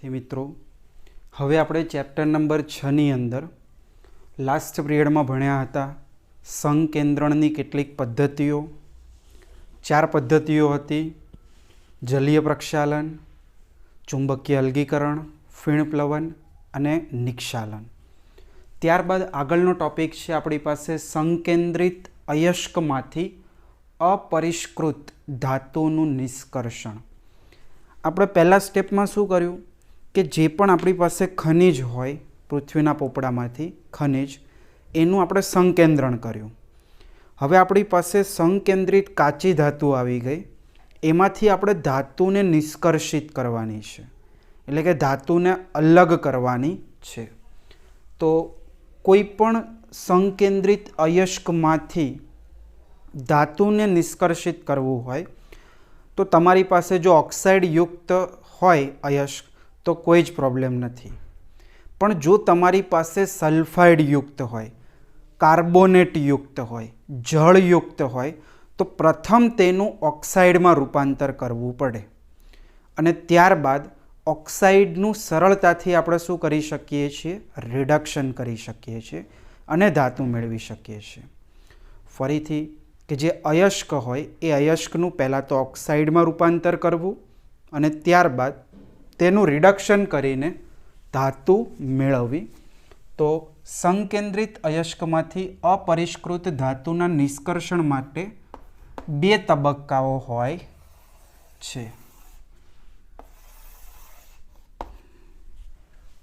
मित्रों हवे आपणे चेप्टर नंबर 6 नी अंदर लास्ट पीरियड में भण्या हता संकेन्द्रणनी केटलीक पद्धतिओ। 4 पद्धतिओ हती, जलीय प्रक्षालन, चुंबकीय अलगीकरण, फीणप्लवन अने निक्षालन। त्यारबाद आगळनो टॉपिक छे आपणी पासे संकेन्द्रित अयस्कमांथी अपरिष्कृत धातुनुं निष्कर्षण। આપણે પહેલા સ્ટેપમાં શું કર્યું કે જે પણ આપણી પાસે ખનિજ હોય પૃથ્વીના પોપડામાંથી ખનિજ એનું આપણે સંકેન્દ્રણ કર્યું। હવે આપણી પાસે સંકેન્દ્રિત કાચી ધાતુ આવી ગઈ, એમાંથી આપણે ધાતુને નિષ્કર્ષિત કરવાની છે, એટલે કે ધાતુને અલગ કરવાની છે। તો કોઈ પણ સંકેન્દ્રિત અયસ્કમાંથી ધાતુને નિષ્કર્ષિત કરવું હોય तो तमारी पासे जो ऑक्साइड युक्त होय अयस्क तो कोई ज प्रॉब्लम नहीं, पण जो तमारी पासे सल्फाइड युक्त होय, कार्बोनेट युक्त होय, जल युक्त होय तो प्रथम तेनु ऑक्साइड में रूपांतर करवू पड़े अने त्यारबाद ऑक्साइडनु सरलताथी आपणे शुं करी शकीए छीए, रिडक्शन करी शकीए छीए अने धातु मेळवी शकीए छीए। फरीथी कि जे अयस्क होय ए अयस्कनु पहला तो ऑक्साइड में रूपांतर करवू अने त्यारबाद तेनु रिडक्शन करीने धातु मेळववी। तो संकेन्द्रित अयस्कमांथी अपरिष्कृत धातुना निष्कर्षण माटे 2 तबक्काओ होय छे।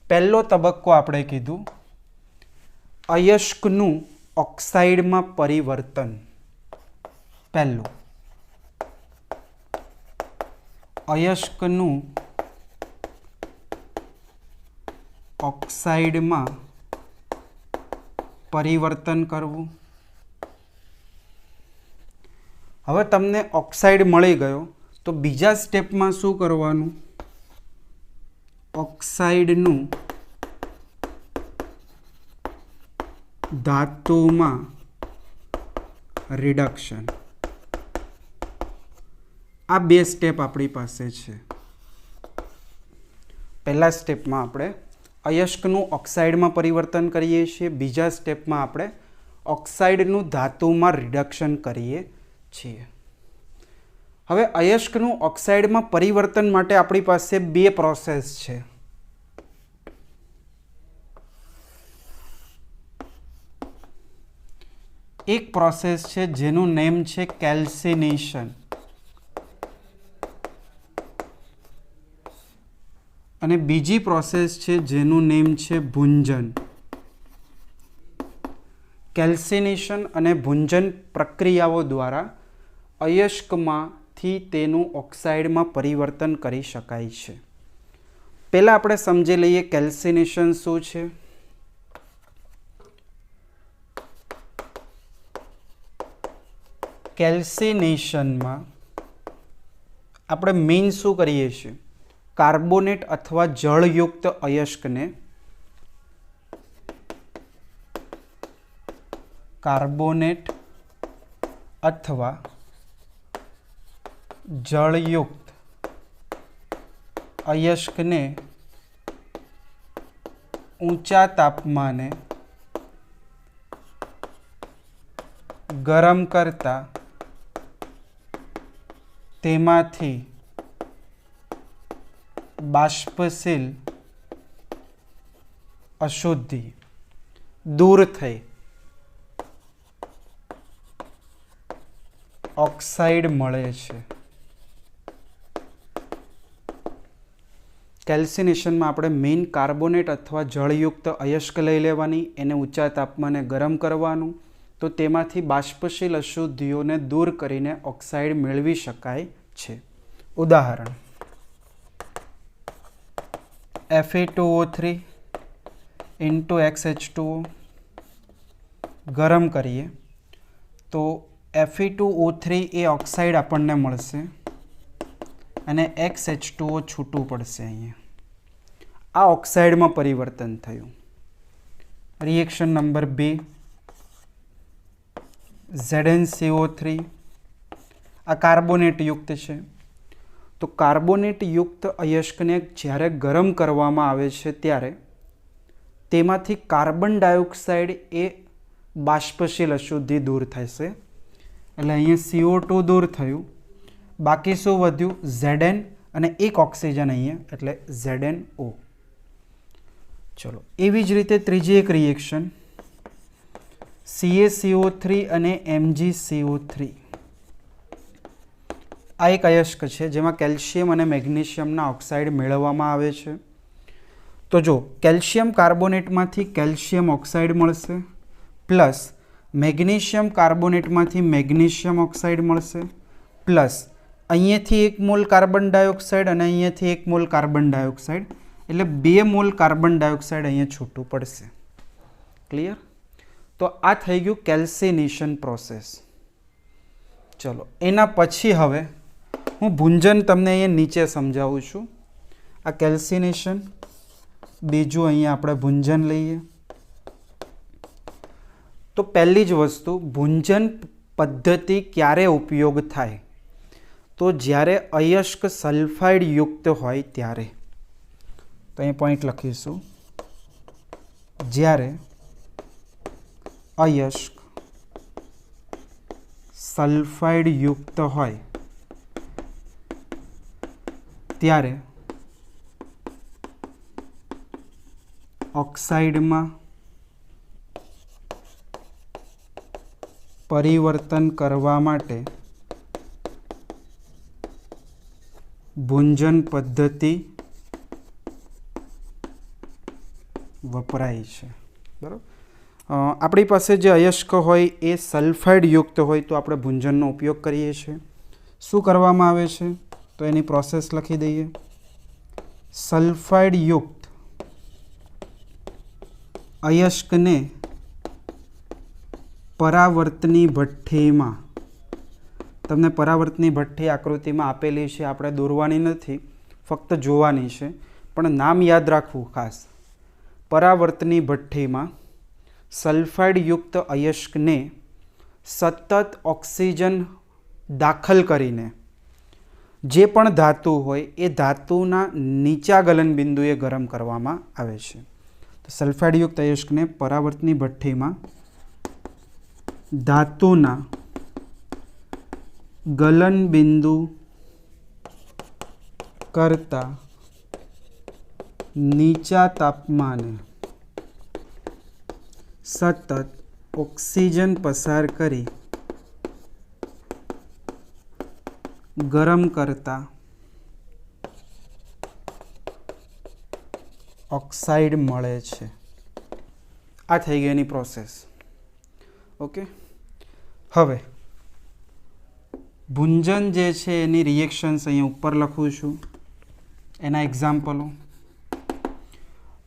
पहलो तबक्को आपणे कीधुं अयस्कनु ऑक्साइड में परिवर्तन। पहलू अयस्कनु ऑक्साइड में परिवर्तन करवू। हवे तमने ऑक्साइड मळी गयो तो बीजा स्टेप में शुं करवानुं, ऑक्साइडनु धातु में रिडक्शन। आ 2 स्टेप अपनी पासे छे। पहला स्टेप में आपणे अयस्कनु ऑक्साइड में परिवर्तन करीए छीए, बीजा स्टेप में आपणे ऑक्साइडनु धातु में रिडक्शन करीए छीए। हवे अयस्कनु ऑक्साइड में परिवर्तन माटे अपनी पासे 2 प्रोसेस छे। एक प्रोसेस छे जेनु नेम छे कैल्सिनेशन अने बीजी प्रोसेस छे जेनु नेम छे भुंजन। कैल्सिनेशन अने भुंजन प्रक्रियाओ द्वारा अयस्कमांथी तेनु ऑक्साइड में परिवर्तन करी शकाय छे। पहला आपणे समजी लईए कैल्सिनेशन शुं छे। कैल्सिनेशन में आपणे मेन शुं करीए छीए, कार्बोनेट अथवा जलयुक्त अयस्क ने कार्बोनेट अथवा जलयुक्त अयस्क ने ऊंचा तापमाने गरम करता तेमाथी बाष्पशील अशुद्धि दूर थई ऑक्साइड मळे छे। कैल्सिनेशन में आपणे मेन कार्बोनेट अथवा जलयुक्त अयस्क लई लेवानी, एने ऊंचा तापमाने गरम करवानुं तो तेमांथी बाष्पशील अशुद्धिओने दूर करीने ऑक्साइड मेळवी शकाय छे। उदाहरण Fe2O3 इंटू XH2O गरम करिए तो Fe2O3 ए ऑक्साइड आपने मळशे अने XH2O छूटू पड़शे। अहींया आ ऑक्साइड में परिवर्तन थयुं। रिएक्शन नंबर 2 ZnCO3 आ कार्बोनेट युक्त है તો કાર્બોનેટ યુક્ત અયસ્કને જ્યારે ગરમ કરવામાં આવે છે ત્યારે તેમાંથી કાર્બન ડાયોક્સાઇડ એ બાષ્પશીલ અશુદ્ધિ દૂર થશે. એટલે અહીંયા CO2 દૂર થયું, બાકી શું વધ્યું? Zn અને એક ઓક્સિજન અહીંયા, એટલે ZnO. ચલો, એવી જ રીતે ત્રીજી એક રિએક્શન CaCO3 અને MgCO3. આ એક અયસ્ક છે જેમાં કેલ્શિયમ અને મેગ્નેશિયમના ઓક્સાઇડ મેળવવામાં આવે છે. તો જો કેલ્શિયમ કાર્બોનેટમાંથી કેલ્શિયમ ઓક્સાઇડ મળશે, પ્લસ મેગ્નેશિયમ કાર્બોનેટમાંથી મેગ્નેશિયમ ઓક્સાઇડ મળશે, પ્લસ અહીંયાથી 1 મોલ કાર્બન ડાયોક્સાઇડ અને અહીંયાથી 1 મોલ કાર્બન ડાયોક્સાઇડ, એટલે 2 મોલ કાર્બન ડાયોક્સાઇડ અહીંયા છૂટું પડશે. ક્લિયર? તો આ થઈ ગયું કેલ્સિનેશન પ્રોસેસ. ચલો, એના પછી હવે હું ભુંજન તમને અહીંયા નીચે સમજાવું છું. આ કેલ્સિનેશન, બીજું અહીંયા આપણે ભુંજન લઈએ. તો પહેલી જ વસ્તુ, ભુંજન પદ્ધતિ ક્યારે ઉપયોગ થાય? તો જ્યારે અયસ્ક સલ્ફાઇડ યુક્ત હોય ત્યારે. તો અહીં પોઈન્ટ લખીશું, જ્યારે અયસ્ક સલ્ફાઇડ યુક્ત હોય ત્યારે ઓક્સાઇડમાં પરિવર્તન કરવા માટે ભુંજન પદ્ધતિ વપરાય છે. બરાબર. આપણી પાસે જે અયસ્ક હોય એ સલ્ફાઇડ યુક્ત હોય તો આપણે ભુંજનનો ઉપયોગ કરીએ છીએ. શું કરવામાં આવે છે? તો એની પ્રોસેસ લખી દઈએ. સલ્ફાઇડ યુક્ત અયસ્કને પરાવર્તની ભઠ્ઠીમાં, તમને પરાવર્તની ભઠ્ઠી આકૃતિમાં આપેલી છે, આપણે દોરવાની નથી, ફક્ત જોવાની છે, પણ નામ યાદ રાખવું ખાસ. પરાવર્તની ભઠ્ઠીમાં સલ્ફાઇડ યુક્ત અયસ્કને સતત ઓક્સિજન દાખલ કરીને જે પણ ધાતુ હોય એ ધાતુના નીચા ગલનબિંદુએ ગરમ કરવામાં આવે છે. તો સલ્ફાઇડ યુક્ત અયસ્કને પરાવર્તની ભઠ્ઠીમાં ધાતુના ગલનબિંદુ કરતાં નીચા તાપમાને સતત ઓક્સિજન પસાર કરી ગરમ કરતા ઓક્સાઇડ મળે છે. આ થઈ ગઈ એની પ્રોસેસ. ઓકે, હવે ભુંજન જે છે એની રિએક્શન્સ અહીંયા ઉપર લખું છું, એના એક્ઝામ્પલો.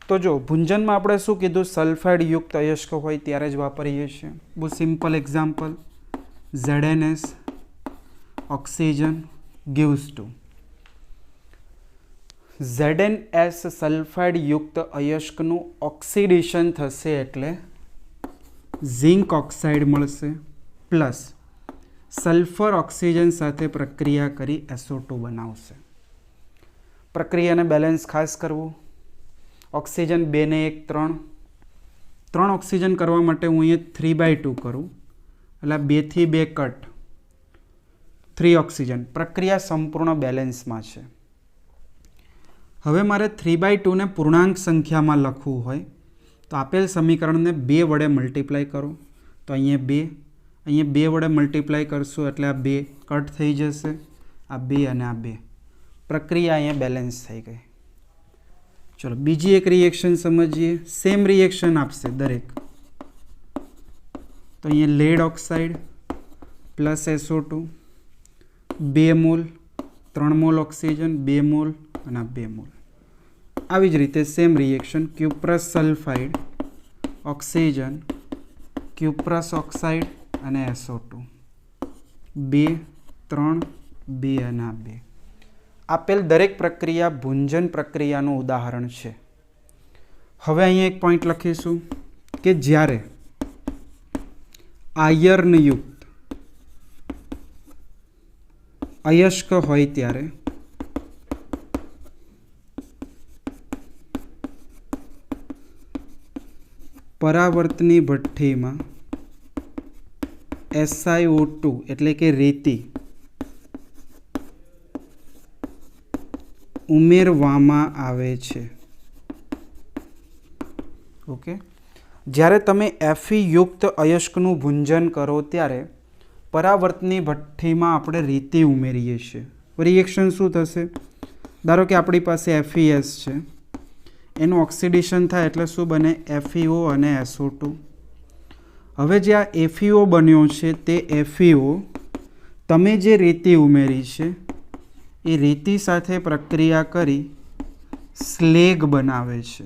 તો જો ભુંજનમાં આપણે શું કીધું? સલ્ફાઇડ યુક્ત અયસ્ક હોય ત્યારે જ વાપરીએ છીએ. બહુ simple example, ZnS oxygen gives to ZnS sulphide યુક્ત અયસ્કનું ઓક્સિડેશન થશે એટલે ઝિંક ઓક્સાઇડ મળશે, પ્લસ સલ્ફર ઓક્સિજન સાથે પ્રક્રિયા કરી SO2 બનાવશે. પ્રક્રિયાને બેલેન્સ ખાસ કરવું. ઓક્સિજન 2 ને 1 3, 3 ઓક્સિજન કરવા માટે હું અહીંયા 3/2 કરું, એટલે 2 થી 2 કટ, 3 ઓક્સિજન. પ્રક્રિયા સંપૂર્ણ બેલેન્સમાં છે. હવે મારે 3/2 ને પૂર્ણાંક સંખ્યામાં લખવું હોય તો આપેલ સમીકરણને 2 વડે મલ્ટીપ્લાય કરો. તો અહીંયા 2, અહીંયા 2 વડે મલ્ટીપ્લાય કરશું એટલે આ 2 કટ થઈ જશે, આ 2 અને આ 2. પ્રક્રિયા અહીંયા બેલેન્સ થઈ ગઈ. ચલો બીજી એક રિએક્શન સમજીએ. સેમ રિએક્શન આપશે દરેક. તો અહીંયા lead oxide plus SO2, 2 mole, 3 mole oxygen, 2 mole અને 2 મોલ. આવી જ રીતે same reaction cuprous sulphide, oxygen, cuprous oxide અને SO2, 2 3 2 અને 2. આપેલ દરેક પ્રક્રિયા ભુંજન પ્રક્રિયાનું ઉદાહરણ છે. હવે અહીંયા એક પોઈન્ટ લખીશું કે જ્યારે આયર્નયુક્ત અયસ્ક હોય ત્યારે પરાવર્તની ભઠ્ઠીમાં SiO2 એટલે કે રેતી ઉમેરવામાં આવે છે. ઓકે, જ્યારે તમે Fe યુક્ત અયસ્કનું ભુંજન કરો ત્યારે પરાવર્તની ભઠ્ઠીમાં આપણે રેતી ઉમેરીએ છીએ. રિએક્શન શું થશે? ધારો કે આપણી પાસે FeS છે, એનું ઓક્સિડેશન થાય એટલે શું બને? FeO અને SO2. હવે જે આ FeO બન્યો છે તે FeO તમે જે રેતી ઉમેરી છે એ રેતી સાથે પ્રક્રિયા કરી સ્લેગ બનાવે છે.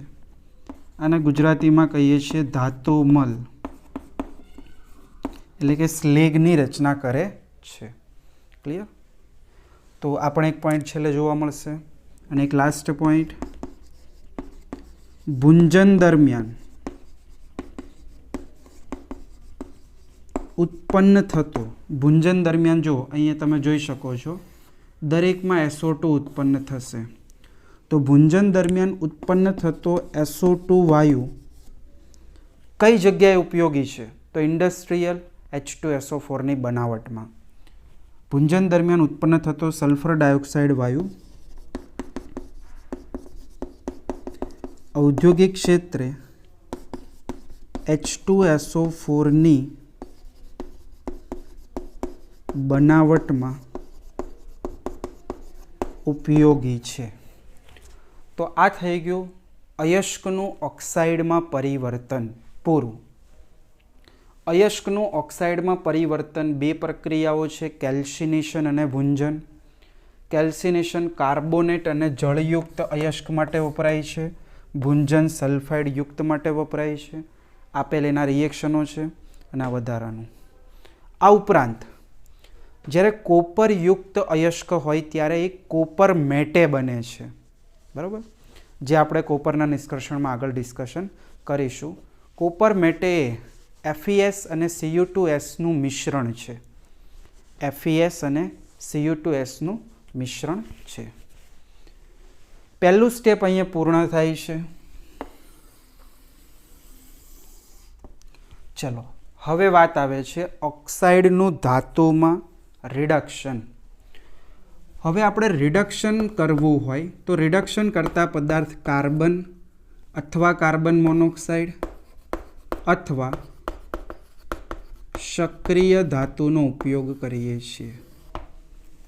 આને ગુજરાતીમાં કહીએ છીએ ધાતુમલ, એટલે કે સ્લેગની રચના કરે છે. ક્લિયર? તો આપણે એક પોઈન્ટ છેલ્લે જોવા મળશે. અને એક લાસ્ટ પોઈન્ટ, ભુંજન દરમિયાન ઉત્પન્ન થતો, ભુંજન દરમિયાન જો અહીંયા તમે જોઈ શકો છો દરેકમાં SO2 ઉત્પન્ન થશે. તો ભુંજન દરમિયાન ઉત્પન્ન થતો SO2 વાયુ કઈ જગ્યાએ ઉપયોગી છે? તો ઇન્ડસ્ટ્રીયલ H2SO4ની બનાવટમાં. ભુંજન દરમિયાન ઉત્પન્ન થતો સલ્ફર ડાયોક્સાઇડ વાયુ ઔદ્યોગિક ક્ષેત્રે H2SO4ની બનાવટમાં ઉપયોગી છે. તો આ થઈ ગયું અયસ્કનું ઓક્સાઇડમાં પરિવર્તન પૂરું. અયસ્કનું ઓક્સાઇડમાં પરિવર્તન બે પ્રક્રિયાઓ છે, કેલ્સિનેશન અને ભુંજન. કેલ્સિનેશન કાર્બોનેટ અને જળયુક્ત અયસ્ક માટે વપરાય છે, ભુંજન સલ્ફાઇડ યુક્ત માટે વપરાય છે. આપેલ એના રિએક્શનો છે અને આ વધારાનું. આ ઉપરાંત જ્યારે કોપર યુક્ત અયસ્ક હોય ત્યારે એક કોપર મેટે બને છે. બરાબર? જે આપણે કોપરના નિષ્કર્ષણમાં આગળ ડિસ્કશન કરીશું. કોપર મેટે FeS અને Cu2Sનું મિશ્રણ છે. FeS અને Cu2Sનું મિશ્રણ છે. પહેલું સ્ટેપ અહીંયા પૂર્ણ થાય છે. ચલો હવે વાત આવે છે ઓક્સાઇડનું ધાતુમાં રિડક્શન. હવે આપણે રિડક્શન કરવું હોય તો રિડક્શન કરતા પદાર્થ કાર્બન અથવા કાર્બન મોનોક્સાઇડ અથવા સક્રિય ધાતુનો ઉપયોગ કરીએ છીએ.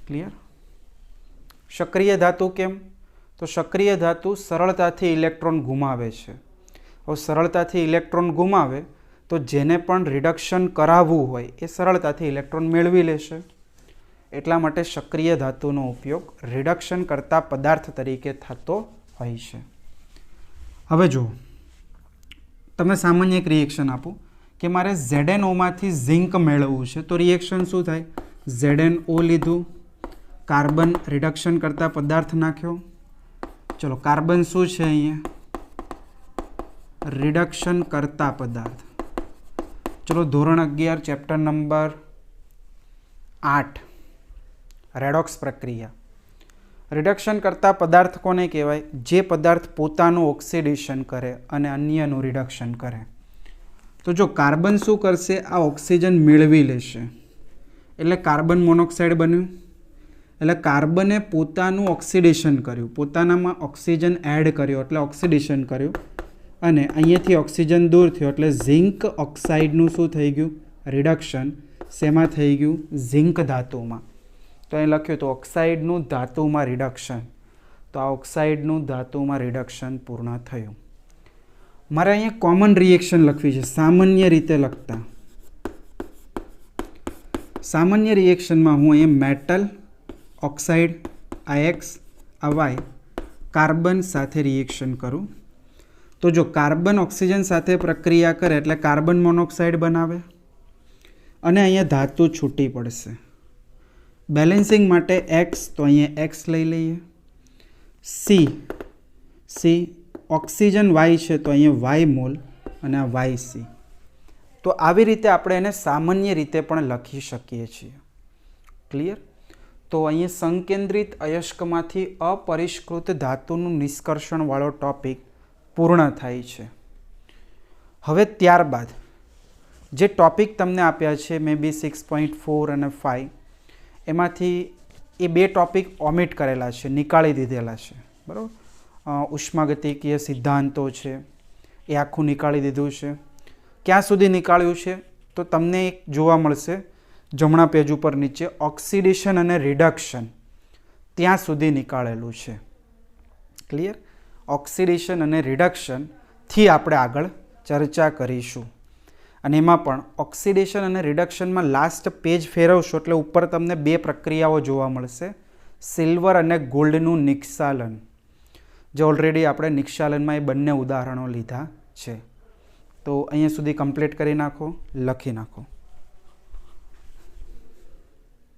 ક્લિયર? સક્રિય ધાતુ કેમ? તો સક્રિય ધાતુ સરળતાથી ઇલેક્ટ્રોન ગુમાવે છે. હવે સરળતાથી ઇલેક્ટ્રોન ગુમાવે તો જેને પણ રિડક્શન કરાવવું હોય એ સરળતાથી ઇલેક્ટ્રોન મેળવી લેશે. એટલા માટે સક્રિય ધાતુનો ઉપયોગ રિડક્શન કરતા પદાર્થ તરીકે થતો હોય છે. હવે જો તમે સામાન્ય એક રિએક્શન આપો કે મારે ZnOમાંથી ઝિંક મેળવવું છે, તો રિએક્શન શું થાય? ZnO લીધું, કાર્બન રિડક્શન કરતા પદાર્થ નાખ્યો. ચલો કાર્બન શું છે અહીંયા? રિડક્શન કરતા પદાર્થ. ચલો ધોરણ 11 ચેપ્ટર નંબર 8 રેડોક્સ પ્રક્રિયા. રિડક્શન કરતા પદાર્થ કોને કહેવાય? જે પદાર્થ પોતાનું ઓક્સિડેશન કરે અને અન્યનું રિડક્શન કરે. તો જો કાર્બન શું કરશે? આ ઓક્સિજન મેળવી લેશે એટલે કાર્બન મોનોક્સાઇડ બન્યું. એટલે કાર્બને પોતાનું ઓક્સિડેશન કર્યું, પોતાનામાં ઓક્સિજન એડ કર્યો એટલે ઓક્સિડેશન કર્યું અને અહીંયાથી ઓક્સિજન દૂર થયો એટલે ઝિંક ઓક્સાઇડનું શું થઈ ગયું? રિડક્શન. શેમાં થઈ ગયું? ઝિંક ધાતુમાં. તો અહીં લખ્યું તો ઓક્સાઇડનું ધાતુમાં રિડક્શન. તો આ ઓક્સાઇડનું ધાતુમાં રિડક્શન પૂર્ણ થયું. મારે અહીંયા કોમન રિએક્શન લખવી છે, સામાન્ય રીતે લખતા. સામાન્ય રિએક્શનમાં હું અહીંયા metal oxide IX Y carbon સાથે રિએક્શન કરું. તો જો કાર્બન ઓક્સિજન સાથે પ્રક્રિયા કરે એટલે કાર્બન મોનોક્સાઇડ બનાવે અને અહીંયા ધાતુ છૂટી પડશે. બેલેન્સિંગ માટે X, તો અહીંયા X લઈ લઈએ. C ઓક્સિજન Y છે તો અહીંયા Y મોલ અને આ YC. તો આવી રીતે આપણે એને સામાન્ય રીતે પણ લખી શકીએ છીએ. ક્લિયર? તો અહીંયા સંકેન્દ્રિત અયસ્કમાંથી અપરિષ્કૃત ધાતુનું નિષ્કર્ષણવાળો ટોપિક પૂર્ણ થાય છે. હવે ત્યારબાદ જે ટૉપિક તમને આપ્યા છે મે બી 6.4 અને 5, એમાંથી એ 2 ટૉપિક ઓમિટ કરેલા છે, નીકાળી દીધેલા છે, બરાબર. ઉષ્માગતિકીય સિદ્ધાંતો છે એ આખું નીકાળી દીધું છે. ક્યાં સુધી નીકાળ્યું છે તો તમને એક જોવા મળશે જમણા પેજ ઉપર નીચે ઓક્સિડેશન અને રિડક્શન, ત્યાં સુધી નીકાળેલું છે. ક્લિયર? ઓક્સિડેશન અને રિડક્શનથી આપણે આગળ ચર્ચા કરીશું. અને એમાં પણ ઓક્સિડેશન અને રિડક્શનમાં લાસ્ટ પેજ ફેરવશો એટલે ઉપર તમને 2 પ્રક્રિયાઓ જોવા મળશે, સિલ્વર અને ગોલ્ડનું નિક્ષાલન, જે ઓલરેડી આપણે નિક્ષાલનમાં એ બંને ઉદાહરણો લીધા છે. તો અહીંયા સુધી કમ્પ્લીટ કરી નાખો, લખી નાખો.